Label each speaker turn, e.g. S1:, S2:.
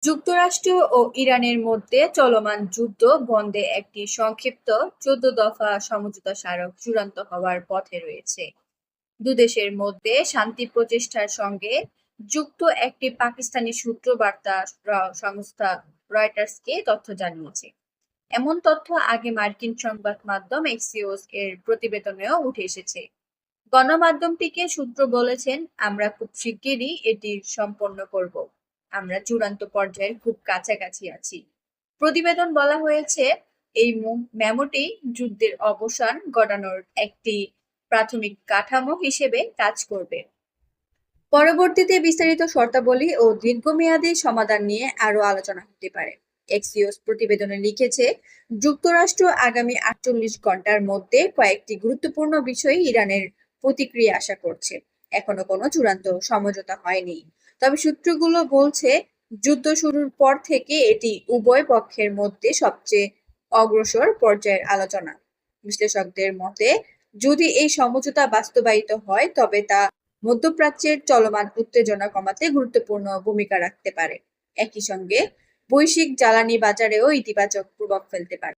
S1: যুক্তরাষ্ট্র ও ইরানের মধ্যে চলমান যুদ্ধ বন্ধে একটি সংক্ষিপ্ত ১৪ দফা সমঝোতা স্মারক চূড়ান্ত হওয়ার পথে রয়েছে। দুদেশের মধ্যে শান্তি প্রচেষ্টার সঙ্গে যুক্ত একটি পাকিস্তানি সূত্র বার্তা সংস্থা রয়টার্সকে তথ্য জানিয়েছে। এমন তথ্য আগে মার্কিন সংবাদ মাধ্যম এক্সিওস এর প্রতিবেদনেও উঠে এসেছে। গণমাধ্যমটিকে সূত্র বলেছেন, আমরা খুব শিগগিরই এটি সম্পন্ন করব। আমরা চূড়ান্ত পর্যায়ের খুব কাছাকাছি আছি। প্রতিবেদন বলা হয়েছে, এই মেমোটি যুদ্ধের অবসান ঘটানোর একটি প্রাথমিক কাঠামো হিসেবে কাজ করবে। পরবর্তীতে বিস্তারিত শর্তাবলী ও দীর্ঘমেয়াদী সমাধান নিয়ে আরো আলোচনা হতে পারে। এক্সিওস প্রতিবেদনে লিখেছে, যুক্তরাষ্ট্র আগামী ৪৮ ঘন্টার মধ্যে কয়েকটি গুরুত্বপূর্ণ বিষয়ে ইরানের প্রতিক্রিয়া আশা করছে। এখনো কোনো চূড়ান্ত সমঝোতা হয়নি, তবে সূত্রগুলো বলছে যুদ্ধ শুরুর পর থেকে এটি উভয় পক্ষের মধ্যে সবচেয়ে অগ্রসর পর্যায়ের আলোচনা। বিশ্লেষকদের মতে, যদি এই সমঝোতা বাস্তবায়িত হয় তবে তা মধ্যপ্রাচ্যের চলমান উত্তেজনা কমাতে গুরুত্বপূর্ণ ভূমিকা রাখতে পারে। একই সঙ্গে বৈশ্বিক জ্বালানি বাজারেও ইতিবাচক প্রভাব ফেলতে পারে।